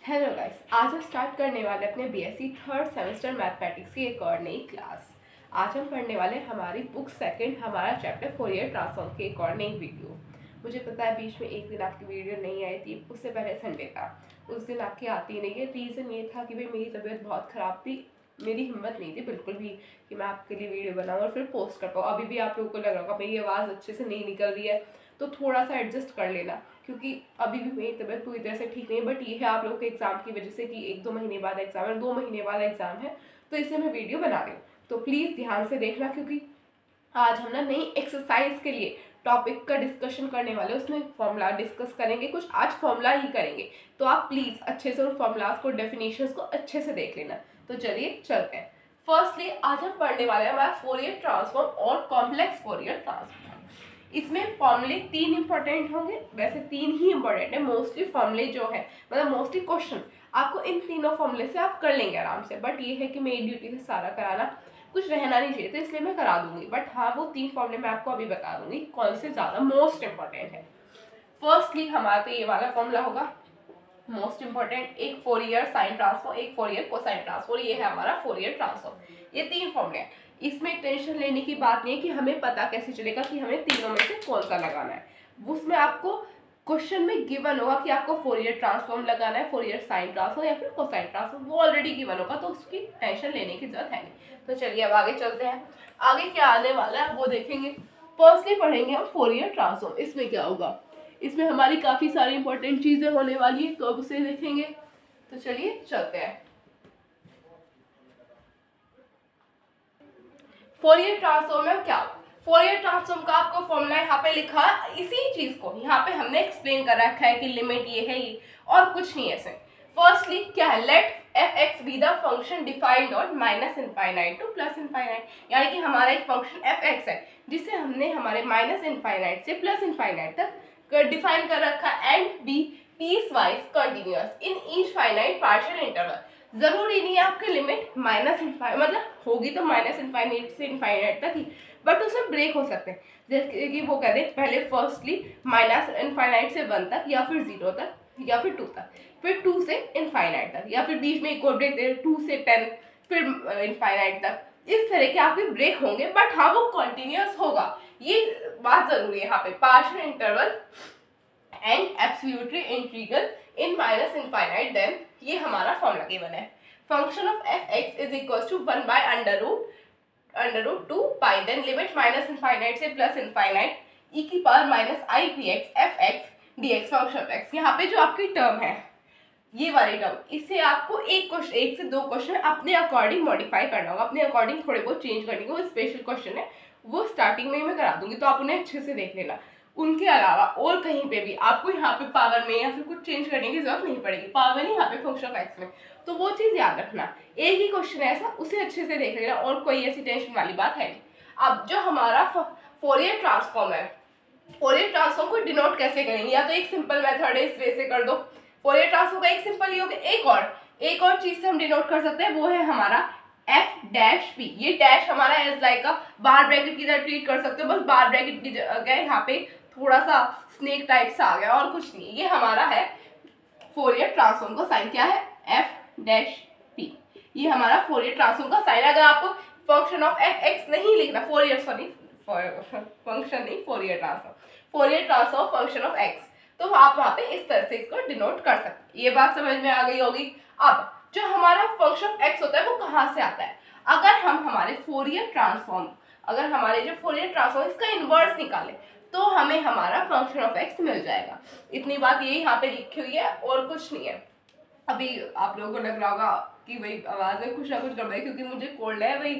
Hello guys, आज हम start करने वाले अपने बीएससी थर्ड सेमेस्टर मैथमेटिक्स की एक और नई क्लास। आज हम पढ़ने वाले हमारी बुक सेकंड हमारा चैप्टर फोरियर ट्रांसफॉर्म की एक और नई वीडियो। मुझे पता है बीच में एक दिन आपकी वीडियो नहीं आई थी, उससे पहले संडे था, उस दिन आपकी आती नहीं है। रीज़न ये था कि भाई मेरी तबीयत बहुत ख़राब थी, मेरी हिम्मत नहीं थी बिल्कुल भी कि मैं आपके लिए वीडियो बनाऊँ और फिर पोस्ट कर पाऊँ। अभी भी आप लोगों को लग रहा होगा मेरी आवाज़ अच्छे से नहीं निकल रही है, तो थोड़ा सा एडजस्ट कर लेना, क्योंकि अभी भी मेरी तबीयत पूरी तरह से ठीक नहीं है। बट ये है आप लोगों के एग्जाम की वजह से कि 1-2 महीने बाद एग्जाम है, 2 महीने बाद एग्जाम है, तो इसलिए मैं वीडियो बना रही हूँ। तो प्लीज़ ध्यान से देखना, क्योंकि आज हम ना नई एक्सरसाइज के लिए टॉपिक का डिस्कशन करने वाले, उसमें फॉर्मूला डिस्कस करेंगे, कुछ आज फॉर्मूला ही करेंगे। तो आप प्लीज़ अच्छे से उन फॉर्मूलाज को, डेफिनेशंस को अच्छे से देख लेना। तो चलिए चलते हैं। फर्स्टली आज हम पढ़ने वाले हैं हमारा फोरियर ट्रांसफॉर्म और कॉम्प्लेक्स फोरियर ट्रांसफॉर्म। इसमें फॉर्मूले 3 इंपॉर्टेंट होंगे, वैसे 3 ही इंपॉर्टेंट है। मोस्टली फॉर्मूले जो है, मतलब मोस्टली क्वेश्चन आपको इन तीनों फॉर्मूले से आप कर लेंगे आराम से। बट ये है कि मेरी ड्यूटी से सारा कराना, कुछ रहना नहीं चाहिए, तो इसलिए मैं करा दूंगी। बट हाँ, वो 3 फॉर्मूले मैं आपको अभी बता दूंगी कौन से ज़्यादा मोस्ट इंपॉर्टेंट है। फर्स्टली हमारा तो ये वाला फॉर्मूला होगा मोस्ट इंपॉर्टेंट, एक फोरियर साइन ट्रांसफॉर्म, एक फोरियर कोसाइन ट्रांसफॉर्म। ये है हमारा फोरियर ट्रांसफॉर्म। ये 3 फॉर्मूले हैं। इसमें टेंशन लेने की बात नहीं है कि हमें पता कैसे चलेगा कि हमें तीनों में से कौन सा लगाना है। उसमें आपको क्वेश्चन में गिवन होगा कि आपको फोरियर ट्रांसफॉर्म लगाना है, फोरियर साइन ट्रांसफॉर्म या फिर कोसाइन ट्रांसफॉर्म, वो ऑलरेडी गिवन होगा, तो उसकी टेंशन लेने की जरूरत है नहीं। तो चलिए अब आगे चलते हैं। आगे क्या आने वाला है वो देखेंगे। फर्स्टली पढ़ेंगे हम फोरियर ट्रांसफॉर्म। इसमें क्या होगा, इसमें हमारी काफ़ी सारी इंपॉर्टेंट चीज़ें होने वाली है, तो अब उसे देखेंगे। तो चलिए चलते हैं। फोरियर ट्रांसफॉर्म में क्या, फोरियर ट्रांसफॉर्म का आपको फॉर्मूला यहाँ पे लिखा है, इसी चीज को यहाँ पे हमने एक्सप्लेन कर रखा है कि लिमिट ये है, ये और कुछ नहीं है इसमें। फर्स्टली क्या है, let f x be the function defined on minus infinite to plus infinite. यानी कि हमारा एक फंक्शन एफ एक्स है जिसे हमने हमारे माइनस इनफाइनाइट से प्लस इनफाइनाइट तक डिफाइन कर रखा है, and be piecewise continuous in each finite partial interval. जरूरी नहीं है आपकी लिमिट माइनस इनफाइनाइट, मतलब होगी तो माइनस इनफाइनाइट से इनफाइनाइट तक ही, बट उसमें ब्रेक हो सकते हैं। जैसे कि वो कहते हैं पहले फर्स्टली माइनस इनफाइनाइट से 1 तक, या फिर 0 तक, या फिर 2 तक, फिर 2 से इनफाइनाइट तक, या फिर बीच में एक और ब्रेक दे 2 से 10, फिर इनफाइनाइट तक। इस तरह के आपके ब्रेक होंगे, बट हाँ वो कंटिन्यूअस होगा, ये बात जरूरी है यहाँ पे। Partial interval and absolutely integral in minus infinite, then ये हमारा फॉर्मूला गिवन है। Function of F x is equal to 1 by under root 2 pi, then limit minus infinite से प्लस इनफाइनाइट ई की power minus i p x f x d x function of x. यहाँ पे जो आपकी term है, ये वाली term, इसे आपको एक से 2 क्वेश्चन अपने अकॉर्डिंग मॉडिफाई करना होगा, अपने अकॉर्डिंग थोड़े बहुत चेंज करने को। स्पेशल क्वेश्चन है, वो स्टार्टिंग में ही मैं करा दूंगी, तो आप उन्हें अच्छे से देख लेना। उनके अलावा और कहीं पे भी आपको यहाँ पे पावर में या फिर कुछ चेंज करने की जरूरत नहीं पड़ेगी, पावर नहीं, यहाँ पे फंक्शन ऑफ एक्स में, तो वो चीज़ याद रखना। एक ही क्वेश्चन है ऐसा, उसे अच्छे से देख लेना, और कोई ऐसी टेंशन वाली बात है नहीं। अब जो हमारा फोरियर ट्रांसफॉर्म है, फोरियर ट्रांसफॉर्म को डिनोट कैसे करेंगे, या तो एक सिंपल मेथड है, इस वे से कर दो। फोरियर ट्रांसफॉर्म का एक सिंपल ही हो गया, एक और चीज से हम डिनोट कर सकते हैं, वो है हमारा एफ डैश पी। ये डैश हमारा एज लाइक का बार ब्रैकेट की तरह ट्रीट कर सकते हो, बस बार ब्रैकेट की जगह यहाँ पे थोड़ा सा स्नेक टाइप सा आ गया, और कुछ नहीं। ये हमारा है फोरियर ट्रांसफॉर्म का साइन, क्या है, एफ डैश पी। ये हमारा फोरियर ट्रांसफॉर्म का साइन। अगर आपको फंक्शन ऑफ एफ एक्स नहीं लिखना, फोरियर सॉरी फंक्शन नहीं, Fourier transform function of x, तो आप वहां पे इस तरह से इसको डिनोट कर सकते हैं। ये बात समझ में आ गई होगी। अब जो हमारा फंक्शन ऑफ एक्स होता है वो कहाँ से आता है, अगर हम हमारे फोरियर ट्रांसफॉर्म, अगर हमारे जो फोरियर ट्रांसफॉर्म इसका इनवर्स निकाले, तो हमें हमारा फंक्शन ऑफ एक्स मिल जाएगा। इतनी बात ये यहाँ पे लिखी हुई है, और कुछ नहीं है। अभी आप लोगों को लग रहा होगा कि भाई आवाज में कुछ ना कुछ गड़बड़ है, क्योंकि मुझे कोल्ड है भाई,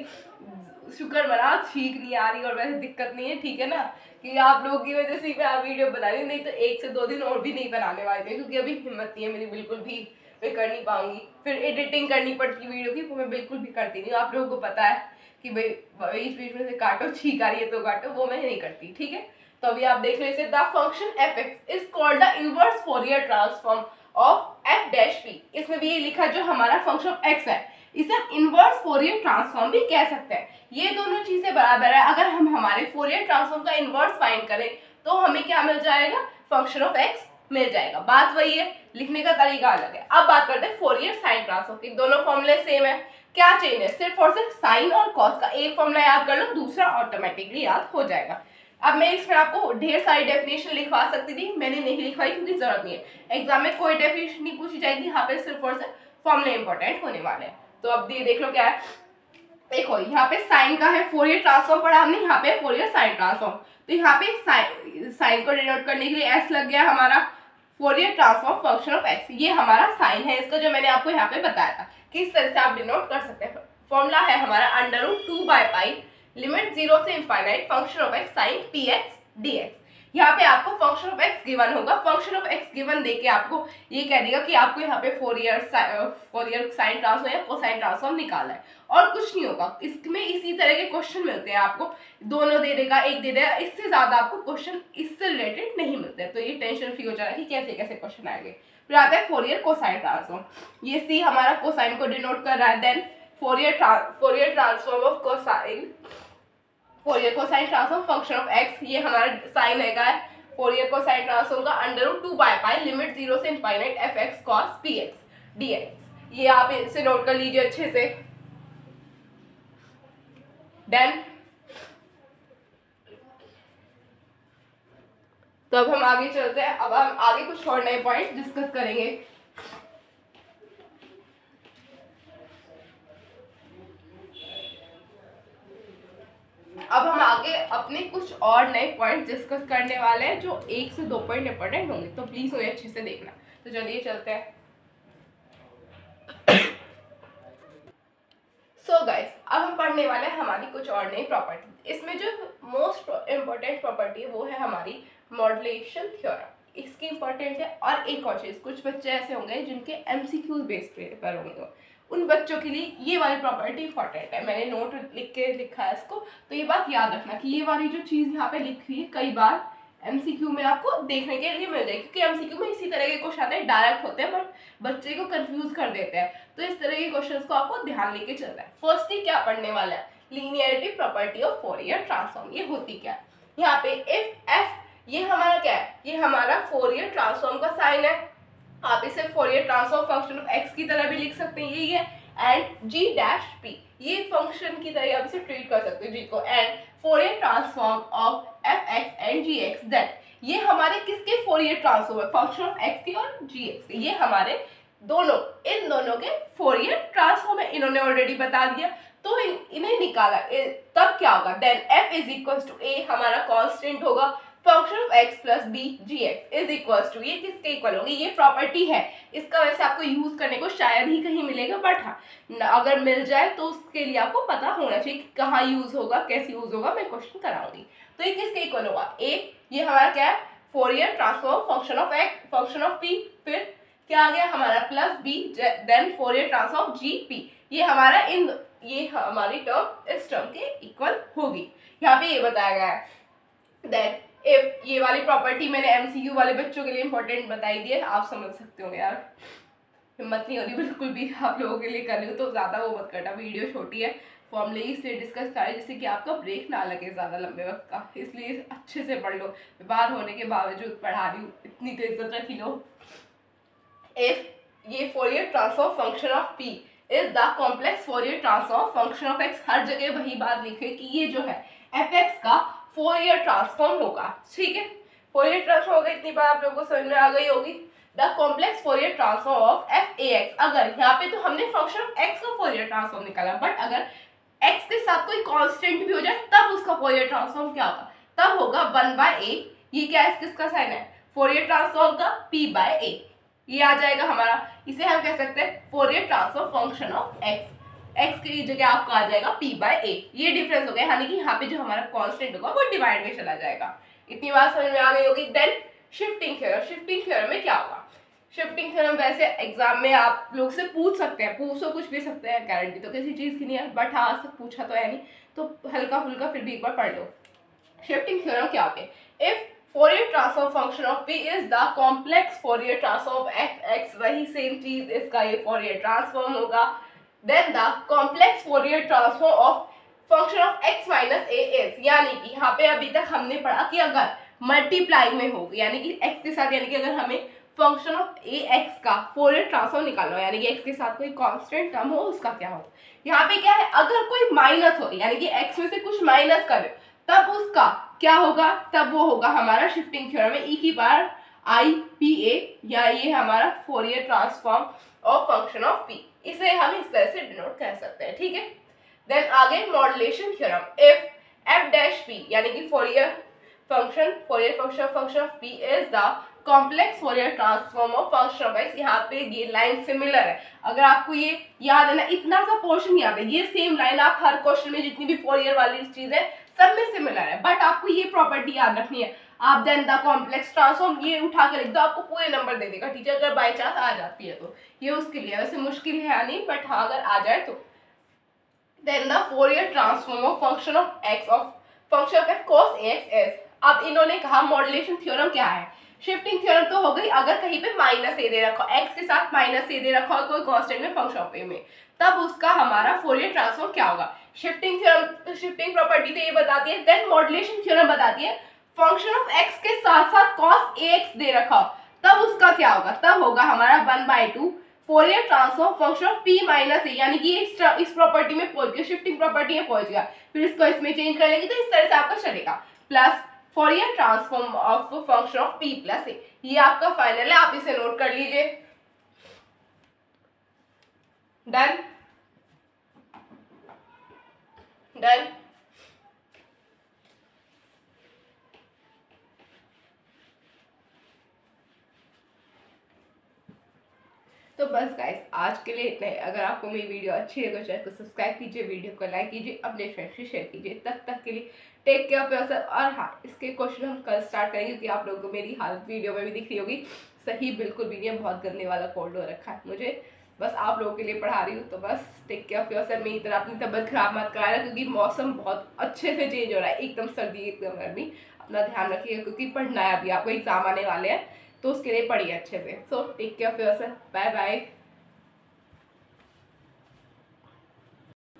शुक्र बना छींक नहीं आ रही, और वैसे दिक्कत नहीं है, ठीक है ना, कि आप लोगों की वजह से मैं वीडियो बना रही हूँ, नहीं तो 1 से 2 दिन और भी नहीं बनाने वाले थे, क्योंकि अभी हिम्मत नहीं है मेरी बिल्कुल भी, मैं कर नहीं पाऊंगी। फिर एडिटिंग करनी पड़ती वीडियो की, वो मैं बिल्कुल भी करती नहीं। आप लोगों को पता है कि भाई बीच बीच में से काटो, छींक आ रही है तो काटो, वो मैं नहीं करती, ठीक है। तो अभी आप देख लो इसे, the function F x is called the inverse Fourier transform of F dash P. इसमें भी ये लिखा जो हमारा फंक्शन ऑफ एक्स है, इसे हम इनवर्स फोरियर ट्रांसफॉर्म भी कह सकते हैं। ये दोनों चीजें बराबर है। अगर हम हमारे फोरियर ट्रांसफॉर्म का इनवर्स फाइंड करें तो हमें क्या मिल जाएगा, फंक्शन ऑफ एक्स मिल जाएगा। बात वही है, लिखने का तरीका अलग है। अब बात करते हैं फोरियर साइन ट्रांसफॉर्म की। दोनों फॉर्मूले सेम है, क्या चेंज है? सिर्फ और सिर्फ साइन और कॉस का एक फॉर्मूला याद कर लो, दूसरा ऑटोमेटिकली याद हो जाएगा। अब मैं इसमें आपको ढेर सारी डेफिनेशन लिखवा सकती थी, मैंने नहीं लिखवाई क्योंकि जरूरत नहीं है। एग्जाम में कोई डेफिनेशन नहीं पूछी जाएगी, यहाँ पे सिर्फ और सिर्फ फॉर्मूले इंपॉर्टेंट होने वाले हैं। तो अब देख लो क्या है, देखो यहाँ पे साइन का है फोरियर ट्रांसफॉर्म पढ़ा हमने, यहाँ पे फोरियर साइन ट्रांसफॉर्म। तो यहाँ पे साइन को डिनोट करने के लिए एस लग गया हमारा, Fourier transform function of x, ये हमारा साइन है इसका, जो मैंने आपको यहाँ पे बताया था कि इस तरह से आप डिनोट कर सकते हैं। फॉर्मूला है हमारा √2/π लिमिट 0 से infinite function of x sine p x d x. यहाँ पे आपको फंक्शन ऑफ एक्स गिवन होगा, फंक्शन ऑफ एक्स गिवन देके आपको ये कह देगा कि आपको यहाँ पे फोरियर साइन ट्रांसफॉर्म या कोसाइन ट्रांसफॉर्म निकालना है, और कुछ नहीं होगा। इसमें इसी तरह के क्वेश्चन मिलते हैं आपको, दोनों दे देगा, एक दे देगा, इससे ज्यादा आपको क्वेश्चन इससे रिलेटेड नहीं मिलते हैं। तो ये टेंशन फ्री हो जाना कि कैसे कैसे क्वेश्चन आएंगे। फिर आता है फोरियर कोसाइन ट्रांसफॉर्म, ये सी हमारा कोसाइन को डिनोट कर रहा है। Then Fourier transform of cosine, Fourier cosine transform function of x, ये हमारा साइन है। फोरियर कोसाइन ट्रांसफॉर्म का √2/π लिमिट 0 से infinite F x cos P x d x, ये आप इसे नोट कर लीजिए अच्छे से। देन तो अब हम आगे चलते हैं, अब हम आगे कुछ और नए पॉइंट डिस्कस करेंगे। अब हम आगे अपने कुछ और नए पॉइंट डिस्कस करने वाले हैं, जो 1 से 2 पॉइंट इंपॉर्टेंट होंगे, तो प्लीज उन्हें अच्छे से देखना। तो चलिए चलते हैं। सो गाइस, अब हम पढ़ने वाले हैं हमारी कुछ और नई प्रॉपर्टी। इसमें जो मोस्ट इम्पोर्टेंट प्रॉपर्टी है वो है हमारी मॉड्यूलेशन थ्योरम, इसकी इंपॉर्टेंट है। और एक और चीज, कुछ बच्चे ऐसे होंगे जिनके एमसीक्यू बेस्ड पेपर होंगे, उन बच्चों के लिए ये वाली प्रॉपर्टी इंपॉर्टेंट है। मैंने नोट लिख के लिखा है इसको, तो ये बात याद रखना कि ये वाली जो चीज़ यहाँ पे लिखी है कई बार एमसीक्यू में आपको देखने के लिए मिल जाएगी, क्योंकि एमसीक्यू में इसी तरह के क्वेश्चन आते हैं, डायरेक्ट होते हैं बट बच्चे को कंफ्यूज कर देते हैं। तो इस तरह के क्वेश्चंस को आपको ध्यान लेके चलना है। फर्स्टली क्या पढ़ने वाला है, linearity property of Fourier transform. ये होती क्या है, यहाँ पे इफ एफ, ये हमारा क्या है, ये हमारा फोरियर ट्रांसफॉर्म का साइन है। आप इसे Fourier transform function of x की तरह भी लिख सकते हैं, यही है। एंड जी डैश पी, ये फंक्शन की तरह आप इसे ट्रीट कर सकते हैं जी को। And Fourier transform of F X and G X, that ये हमारे किसके फोरियर ट्रांसफॉर्म है, फंक्शन ऑफ एक्स के और जी एक्स के, ये हमारे दोनों, इन दोनों के फोरियर ट्रांसफॉर्म है। इन्होंने ऑलरेडी बता दिया, तो इन्हें निकाला, तब क्या होगा, then F is equal to A हमारा कांस्टेंट होगा, function of X plus B G X is equal to, ये किसके इक्वल होगी, ये प्रॉपर्टी है। इसका वैसे आपको यूज करने को शायद ही कहीं मिलेगा, बट हाँ अगर मिल जाए तो उसके लिए आपको पता होना चाहिए कि कहाँ यूज होगा, कैसे यूज होगा, मैं क्वेश्चन कराऊंगी। तो ये किसके इक्वल होगा, ए, ये हमारा क्या है, Fourier transform function of x function of p, फिर क्या आ गया हमारा plus b, then Fourier transform g p, ये हमारा ये हमारी टर्म इस टर्म के इक्वल होगी। यहाँ पे ये बताया गया है। देन इफ, ये वाली प्रॉपर्टी मैंने एमसीक्यू वाले बच्चों के लिए इंपॉर्टेंट बताई दी है, आप समझ सकते हो यार, हिम्मत नहीं हो रही बिल्कुल भी आप लोगों के लिए कर रही हूँ, तो ज़्यादा वो मत करना, वीडियो छोटी है, फॉर्मूले इसलिए डिस्कस करें जिससे कि आपका ब्रेक ना लगे ज़्यादा लंबे वक्त का, इसलिए अच्छे से पढ़ लो। बीमार होने के बावजूद पढ़ा रही हूँ, इतनी तो इज्जत रखी लो। इफ ये Fourier transform function of P is the complex Fourier transform function of X, हर जगह वही बात लिखे कि ये जो है एफ एक्स का फोरियर ट्रांसफॉर्म होगा, ठीक है। फोरियर ट्रांसफॉर्म होगा, इतनी बार आप लोगों को समझ में आ गई होगी। The complex Fourier transform of F A x, अगर यहाँ पे तो हमने फंक्शन ऑफ एक्स का फोरियर ट्रांसफॉर्म निकाला, बट अगर एक्स के साथ कोई कांस्टेंट भी हो जाए तब उसका फोरियर ट्रांसफॉर्म क्या होगा, तब होगा 1/a। ये क्या है, किसका साइन है, फोरियर ट्रांसफॉर्म का p/a, ये आ जाएगा हमारा। इसे हम कह सकते हैं Fourier transform function of x, x की जगह आपका आ जाएगा p/a। ये डिफरेंस हो गया, यानी कि यहाँ पे जो हमारा कांस्टेंट होगा वो डिवाइड में चला जाएगा। इतनी बात समझ में आ गई होगी। Then shifting theorem, shifting theorem में क्या होगा, शिफ्टिंग थ्योरम वैसे एग्जाम में आप लोग से पूछ सकते हैं, पूछो कुछ भी सकते हैं, गारंटी तो किसी चीज की नहीं है, बट हाँ आज तक पूछा तो है नहीं, तो हल्का फुल्का फिर भी एक बार पढ़ लो। शिफ्टिंग थ्योरम क्या होते हैं, if Fourier transform function of p is the complex Fourier transform of f(x), वही सेम चीज इसका ये फोरियर ट्रांसफॉर्म होगा। Then the complex Fourier transform of function of x - a is, यानी कि यहाँ पे अभी तक हमने पढ़ा कि अगर मल्टीप्लाई में होगी, यानी कि x के साथ, यानी कि अगर हमें फंक्शन ऑफ ए एक्स का फोरियर ट्रांसफॉर्म निकालना हो, यानी कि x के साथ कोई कांस्टेंट टर्म हो, उसका क्या हो। यहाँ पे क्या है, अगर कोई माइनस हो, यानी कि x में से कुछ माइनस करे, तब उसका क्या होगा, तब वो होगा हमारा शिफ्टिंग थ्योरम में e की पावर आई पी ए, या ये हमारा Fourier transform of function of p। इसे हम इस तरह से डिनोट कर सकते हैं, ठीक है। देन आगे modulation theorem, if f dash p, यानी कि Fourier function of p is the complex Fourier transform of function of x। यहाँ पे ये लाइन सिमिलर है, अगर आपको ये याद है ना, इतना सा पोर्शन याद है, ये सेम लाइन आप हर क्वेश्चन में जितनी भी फोरियर वाली चीज है सब में सिमिलर है, बट आपको ये प्रॉपर्टी याद रखनी है। आप देन द कॉम्प्लेक्स ट्रांसफॉर्म ये उठा कर लिख दो, आपको पूरे नंबर दे देगा टीचर, अगर बाई चांस आ जाती है तो। ये उसके लिए वैसे मुश्किल है नहीं, बट हाँ अगर आ जाए तो। Then the Fourier transform of function of x cos ax is। अब इन्होंने कहा मॉड्यूलेशन थ्योरम क्या है, शिफ्टिंग थ्योरम तो हो गई, अगर कहीं पे माइनस ए दे रखा हो, x के साथ माइनस ए दे रखा हो कोई कांस्टेंट में फंक्शन ऑफ ए में, तब उसका हमारा फोरियर ट्रांसफॉर्म क्या होगा। शिफ्टिंग थ्योरम, शिफ्टिंग प्रॉपर्टी तो ये बताती है। देन मॉड्यूलेशन थ्योरम बताती है फंक्शन ऑफ x के साथ साथ cos ax दे रखा हो, तब उसका क्या होगा, तब होगा हमारा 1/2 Fourier transform function of p minus A, यानी कि इस प्रॉपर्टी में पहुंच गया, शिफ्टिंग प्रॉपर्टी में पहुंच गया, फिर इसको इसमें चेंज कर लेंगे तो इस तरह से आपका चलेगा, plus Fourier transform of function of p plus A. ये आपका फाइनल है, आप इसे नोट कर लीजिए। Done done. तो बस गाइस आज के लिए इतना ही। अगर आपको मेरी वीडियो अच्छी लगे तो चैनल को सब्सक्राइब कीजिए, वीडियो को लाइक कीजिए, अपने फ्रेंड्स से शेयर कीजिए। तब तक के लिए टेक केयर ऑफ योरसेल्फ। और हाँ, इसके क्वेश्चन हम कल स्टार्ट करेंगे, क्योंकि आप लोगों को मेरी हालत वीडियो में भी दिख रही होगी, सही बिल्कुल भी नहीं, बहुत गंदे वाला कोल्ड हो रखा है मुझे, बस आप लोगों के लिए पढ़ा रही हूँ। तो बस टेक केयर ऑफ योरसेल्फ, मेरी तरह अपनी तबीयत खराब मत कराना, क्योंकि मौसम बहुत अच्छे से चेंज हो रहा है, एकदम सर्दी एकदम गर्मी। अपना ध्यान रखिएगा, क्योंकि पढ़ना है, अभी आपको एग्जाम आने वाले हैं, तो उसके लिए पढ़िए अच्छे से। So take care of yourself, bye bye.